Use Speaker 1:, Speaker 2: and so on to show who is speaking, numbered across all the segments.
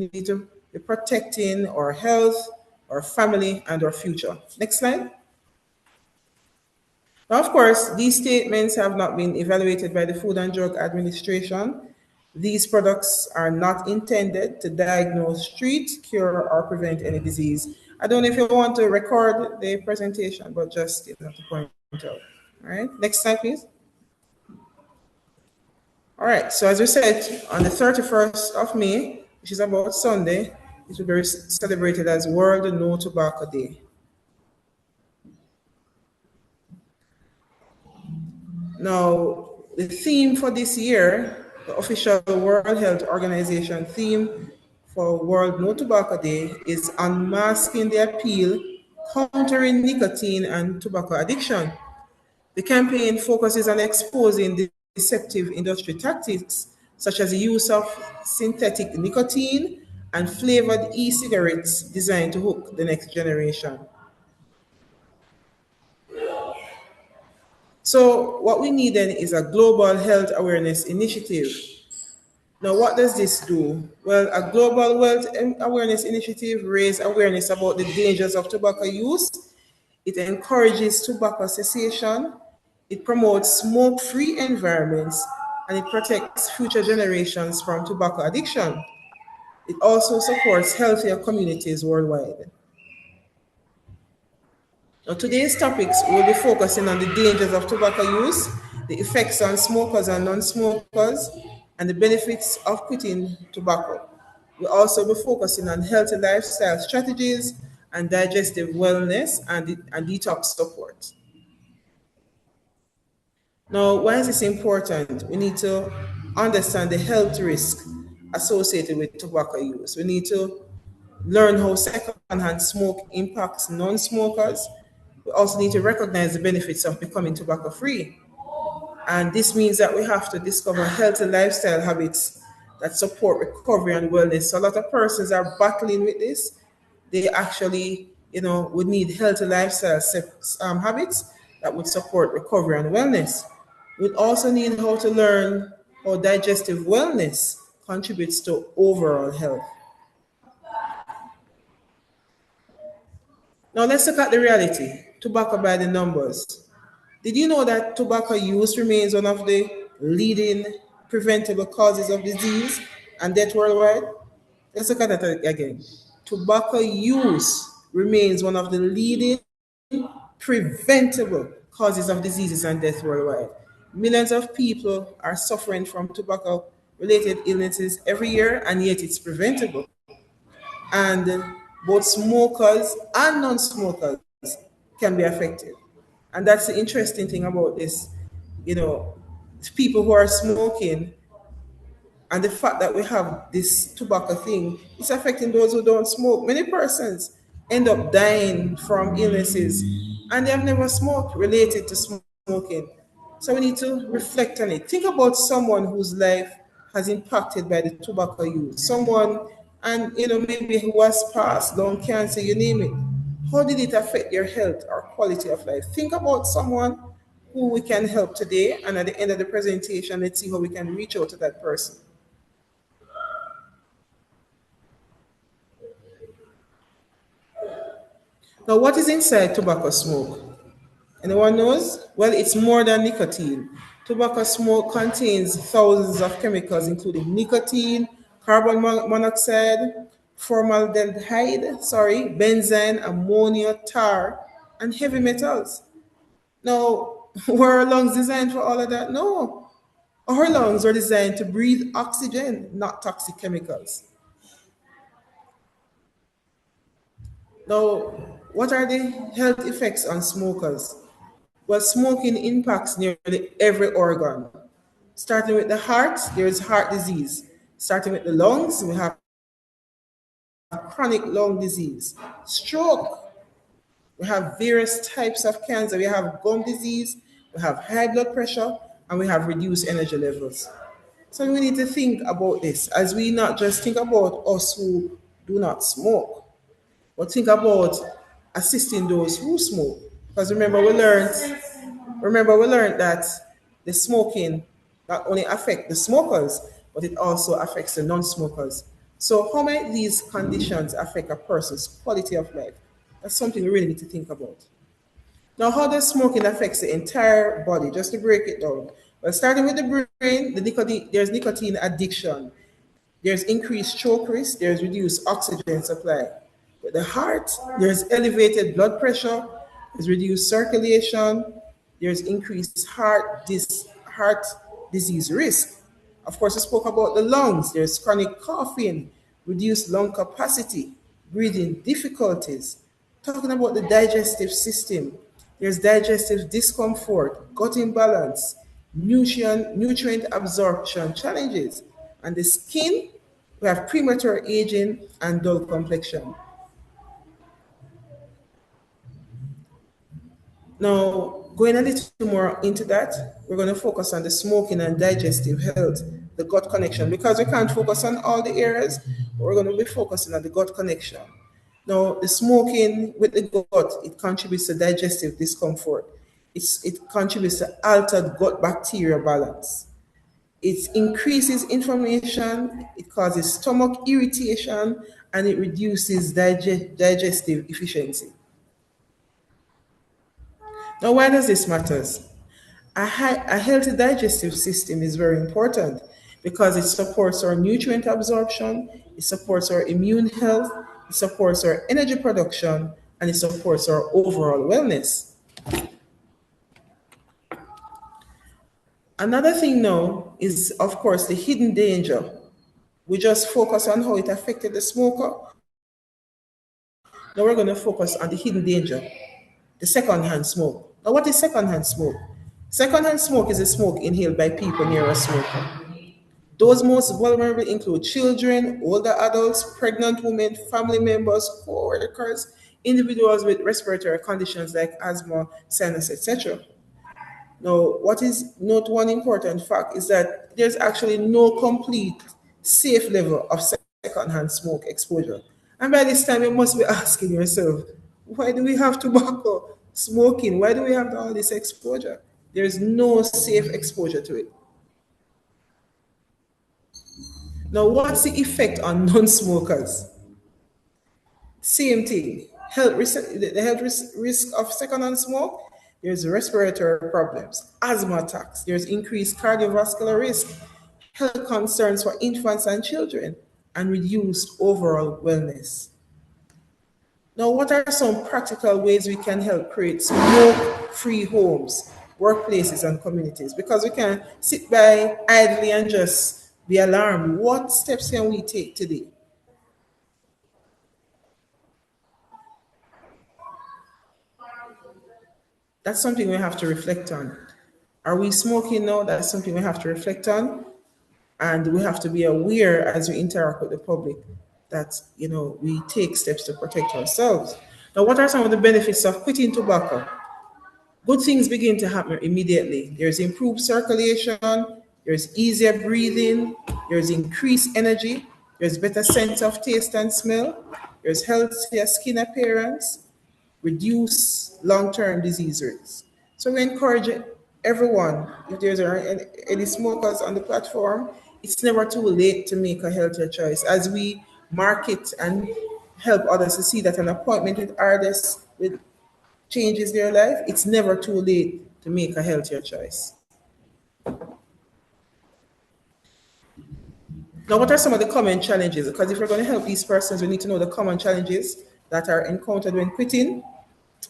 Speaker 1: We need to be protecting our health, our family, and our future. Next slide. Now, of course, these statements have not been evaluated by the Food and Drug Administration. These products are not intended to diagnose, treat, cure, or prevent any disease. I don't know if you want to record the presentation, but just to point out. All right, next slide, please. All right, so as we said, on the 31st of May, which is about Sunday, it will be celebrated as World No Tobacco Day. Now, the theme for this year, the official World Health Organization theme for World No Tobacco Day is Unmasking the Appeal, Countering Nicotine and Tobacco Addiction. The campaign focuses on exposing the deceptive industry tactics, such as the use of synthetic nicotine and flavored e-cigarettes designed to hook the next generation. So what we need then is a global health awareness initiative. Now, what does this do? Well, a global health awareness initiative raises awareness about the dangers of tobacco use. It encourages tobacco cessation. It promotes smoke-free environments, and it protects future generations from tobacco addiction. It also supports healthier communities worldwide. Now, today's topics will be focusing on the dangers of tobacco use, the effects on smokers and non-smokers, and the benefits of quitting tobacco. We'll also be focusing on healthy lifestyle strategies and digestive wellness and detox support. Now, why is this important? We need to understand the health risk associated with tobacco use. We need to learn how secondhand smoke impacts non-smokers. We also need to recognize the benefits of becoming tobacco free. And this means that we have to discover healthy lifestyle habits that support recovery and wellness. So a lot of persons are battling with this. They actually, would need healthy lifestyle habits that would support recovery and wellness. We also need how to learn how digestive wellness contributes to overall health. Now let's look at the reality. Tobacco by the numbers. Did you know that tobacco use remains one of the leading preventable causes of disease and death worldwide? Let's look at that again. Tobacco use remains one of the leading preventable causes of diseases and death worldwide. Millions of people are suffering from tobacco-related illnesses every year, and yet it's preventable. And both smokers and non-smokers can be affected. And that's the interesting thing about this, people who are smoking and the fact that we have this tobacco thing, it's affecting those who don't smoke. Many persons end up dying from illnesses and they have never smoked related to smoking. So we need to reflect on it. Think about someone whose life has impacted by the tobacco use. Someone, and maybe who has passed, lung cancer, you name it. How did it affect your health or quality of life? Think about someone who we can help today, and at the end of the presentation, let's see how we can reach out to that person. Now, what is inside tobacco smoke? Anyone knows? Well, it's more than nicotine. Tobacco smoke contains thousands of chemicals, including nicotine, carbon monoxide, formaldehyde, benzene, ammonia, tar, and heavy metals. Now, were our lungs designed for all of that? No. Our lungs are designed to breathe oxygen, not toxic chemicals. Now, what are the health effects on smokers? Well, smoking impacts nearly every organ. Starting with the heart, there is heart disease. Starting with the lungs, we have chronic lung disease, stroke. We have various types of cancer. We have gum disease, we have high blood pressure, and we have reduced energy levels. So we need to think about this as we not just think about us who do not smoke, but think about assisting those who smoke. Because remember we learned that the smoking not only affects the smokers, but it also affects the non-smokers. So, how might these conditions affect a person's quality of life? That's something we really need to think about. Now, how does smoking affect the entire body? Just to break it down. Well, starting with the brain, there's nicotine addiction. There's increased stroke risk, there's reduced oxygen supply. With the heart, there's elevated blood pressure, there's reduced circulation, there's increased heart disease risk. Of course, I spoke about the lungs. There's chronic coughing, reduced lung capacity, breathing difficulties. Talking about the digestive system, there's digestive discomfort, gut imbalance, nutrient absorption challenges. And the skin, we have premature aging and dull complexion. Now, going a little more into that, we're going to focus on the smoking and digestive health, the gut connection, because we can't focus on all the areas, but we're going to be focusing on the gut connection. Now, the smoking with the gut, it contributes to digestive discomfort. It contributes to altered gut bacteria balance. It increases inflammation, it causes stomach irritation, and it reduces digestive efficiency. Now, why does this matter? A healthy digestive system is very important because it supports our nutrient absorption, it supports our immune health, it supports our energy production, and it supports our overall wellness. Another thing now is, of course, the hidden danger. We just focus on how it affected the smoker. Now we're going to focus on the hidden danger, the secondhand smoke. Now, what is secondhand smoke? Secondhand smoke is a smoke inhaled by people near a smoker. Those most vulnerable include children, older adults, pregnant women, family members, co-workers, individuals with respiratory conditions like asthma, sinus, etc. Now, what is note one important fact is that there's actually no complete safe level of secondhand smoke exposure. And by this time, you must be asking yourself, why do we have tobacco smoking? Why do we have all this exposure? There's no safe exposure to it. Now, what's the effect on non-smokers? Same thing. The risk of secondhand smoke, there's respiratory problems, asthma attacks, there's increased cardiovascular risk, health concerns for infants and children, and reduced overall wellness. Now, what are some practical ways we can help create smoke-free homes, workplaces, and communities? Because we can't sit by idly and just be alarmed. What steps can we take today? That's something we have to reflect on. Are we smoking now? That's something we have to reflect on. And we have to be aware as we interact with the public that, we take steps to protect ourselves. Now, what are some of the benefits of quitting tobacco? Good things begin to happen immediately. There's improved circulation, there's easier breathing, there's increased energy, there's better sense of taste and smell, there's healthier skin appearance, reduce long-term disease rates. So we encourage everyone, if there's any smokers on the platform, it's never too late to make a healthier choice. As we market and help others to see that an appointment with artists with changes their life, it's never too late to make a healthier choice. Now, what are some of the common challenges? Because if we're going to help these persons, we need to know the common challenges that are encountered when quitting.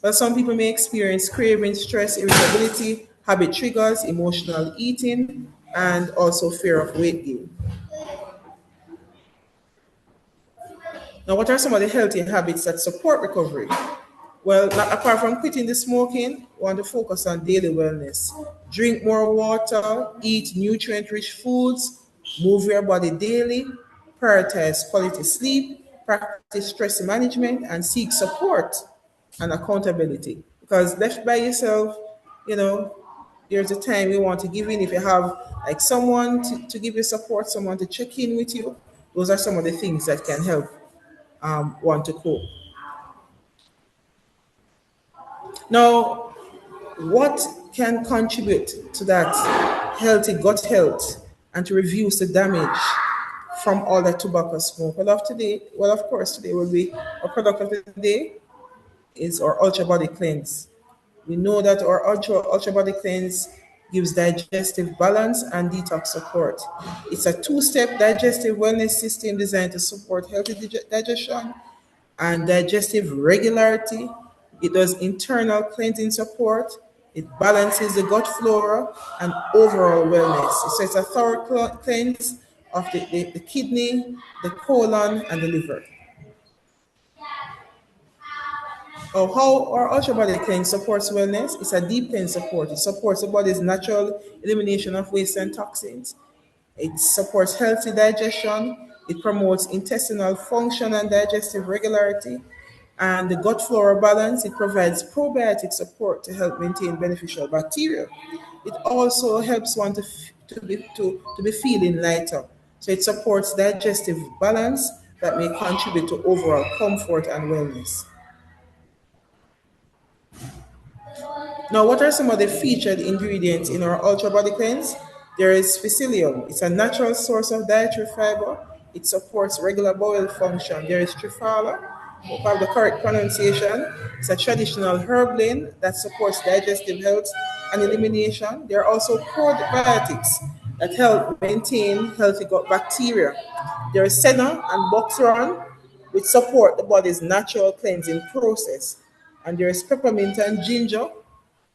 Speaker 1: Well, some people may experience craving, stress, irritability, habit triggers, emotional eating, and also fear of weight gain. Now, what are some of the healthy habits that support recovery? Well, apart from quitting the smoking, we want to focus on daily wellness. Drink more water, eat nutrient-rich foods, move your body daily, prioritize quality sleep, practice stress management, and seek support and accountability. Because left by yourself, you know, there's a time you want to give in. If you have like someone to give you support, someone to check in with you, those are some of the things that can help one to cope. Now, what can contribute to that healthy gut health and to reduce the damage from all the tobacco smoke. Well, of course, today will be our product of the day is our Ultra Body Cleanse. We know that our Ultra Body Cleanse gives digestive balance and detox support. It's a two-step digestive wellness system designed to support healthy digestion and digestive regularity. It does internal cleansing support. It balances the gut flora and overall wellness. So it's a thorough cleanse of the kidney, the colon, and the liver. How our Ultra Body Cleanse supports wellness. It's a deep cleanse support. It supports the body's natural elimination of waste and toxins. It supports healthy digestion. It promotes intestinal function and digestive regularity. And the gut flora balance, it provides probiotic support to help maintain beneficial bacteria. It also helps one to be feeling lighter. So it supports digestive balance that may contribute to overall comfort and wellness. Now, what are some of the featured ingredients in our Ultra Body Cleanse? There is psyllium. It's a natural source of dietary fiber. It supports regular bowel function. There is triphala. Hope I have the correct pronunciation. It's a traditional herb blend that supports digestive health and elimination. There are also probiotics that help maintain healthy gut bacteria. There is senna and buckthorn, which support the body's natural cleansing process. And there is peppermint and ginger,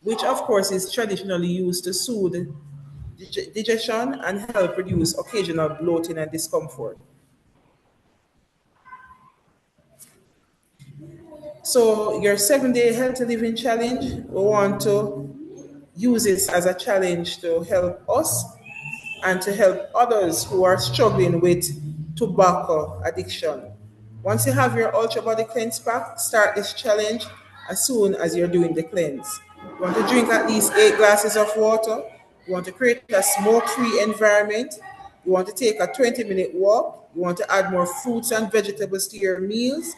Speaker 1: which of course is traditionally used to soothe digestion and help reduce occasional bloating and discomfort. So your 7-day healthy living challenge, we want to use this as a challenge to help us and to help others who are struggling with tobacco addiction. Once you have your Ultra Body Cleanse pack, start this challenge as soon as you're doing the cleanse. You want to drink at least 8 glasses of water. You want to create a smoke-free environment. You want to take a 20-minute walk. You want to add more fruits and vegetables to your meals.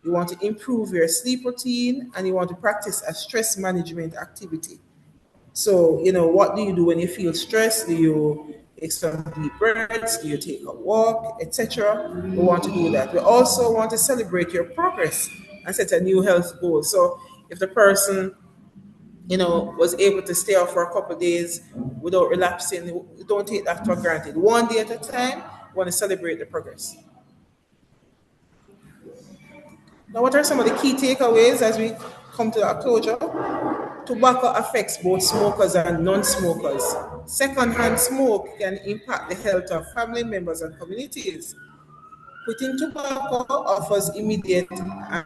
Speaker 1: You want to improve your sleep routine, and you want to practice a stress management activity. So, what do you do when you feel stressed? Do you take some deep breaths? Do you take a walk, etc.? We want to do that. We also want to celebrate your progress and set a new health goal. So, if the person, was able to stay off for a couple of days without relapsing, don't take that for granted. One day at a time, we want to celebrate the progress. Now, what are some of the key takeaways as we come to a closure? Tobacco affects both smokers and non-smokers. Secondhand smoke can impact the health of family members and communities. Quitting tobacco offers immediate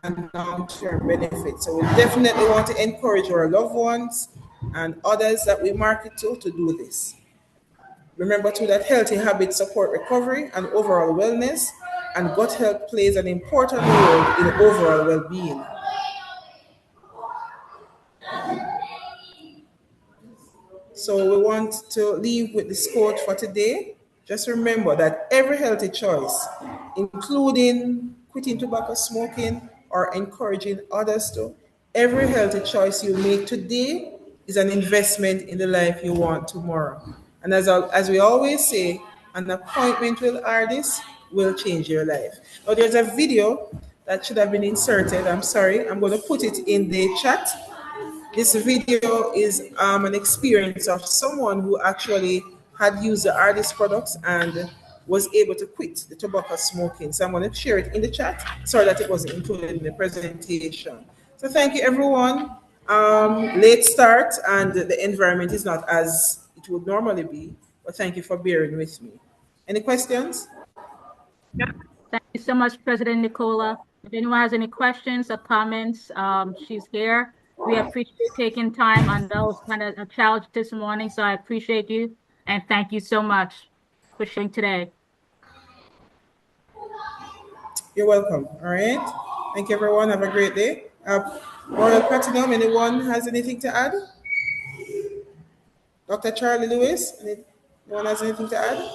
Speaker 1: and long-term benefits. So we definitely want to encourage our loved ones and others that we market to do this. Remember too that healthy habits support recovery and overall wellness, and gut health plays an important role in overall well-being. So we want to leave with this quote for today. Just remember that every healthy choice, including quitting tobacco smoking or encouraging others to, every healthy choice you make today is an investment in the life you want tomorrow. And as we always say, an appointment with artists will change your life. Now there's a video that should have been inserted. I'm sorry. I'm going to put it in the chat. This video is an experience of someone who actually had used the artist products and was able to quit the tobacco smoking. So I'm going to share it in the chat. Sorry that it wasn't included in the presentation. So thank you, everyone. Late start, and the environment is not as it would normally be, but thank you for bearing with me. Any questions?
Speaker 2: Thank you so much, President Nicola. If anyone has any questions or comments, she's here. We appreciate taking time. I know it's kind of a challenge this morning, so I appreciate you. And thank you so much for sharing today.
Speaker 1: You're welcome. All right. Thank you, everyone. Have a great day. Royal Platinum, anyone has anything to add? Dr. Charlie Lewis, anyone has anything to add?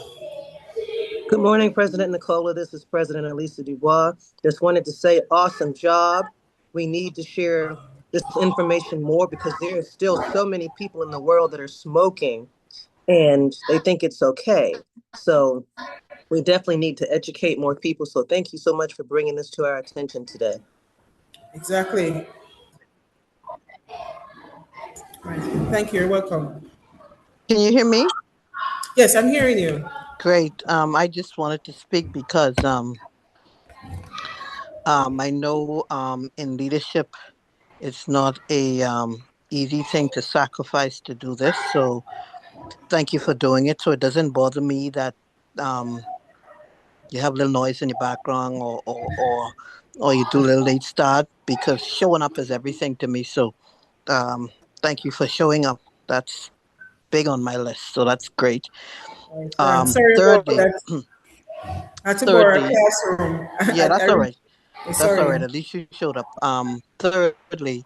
Speaker 3: Good morning, President Nicola. This is President Elisa Dubois. Just wanted to say, awesome job. We need to share this information more because there are still so many people in the world that are smoking and they think it's okay. So We definitely need to educate more people. So thank you so much for bringing this to our attention today.
Speaker 1: Exactly. Right. Thank you. You're welcome.
Speaker 4: Can you hear me?
Speaker 1: Yes, I'm hearing you.
Speaker 4: Great. I just wanted to speak because I know in leadership it's not a easy thing to sacrifice to do this. So thank you for doing it. So it doesn't bother me that um, you have a little noise in your background or you do a little late start because showing up is everything to me. So um, thank you for showing up. That's big on my list. So that's great.
Speaker 1: Right. Sorry about
Speaker 4: Thirdly,
Speaker 1: that. I had to borrow a
Speaker 4: thirdly,
Speaker 1: classroom.
Speaker 4: yeah, that's all right. That's all right.
Speaker 1: Sorry.
Speaker 4: At least you showed up. Thirdly,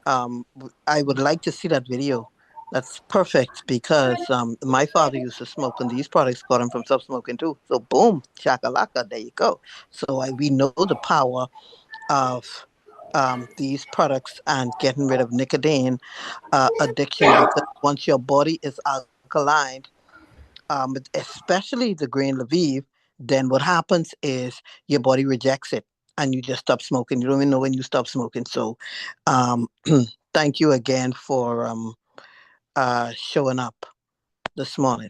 Speaker 4: I would like to see that video. That's perfect because my father used to smoke, and these products got him from stop smoking too. So boom, chakalaka, there you go. So we know the power of these products and getting rid of nicotine addiction because once your body is alkaline, especially the grain Lviv, then what happens is your body rejects it and you just stop smoking. You don't even know when you stop smoking. So, um, thank you again for showing up this morning.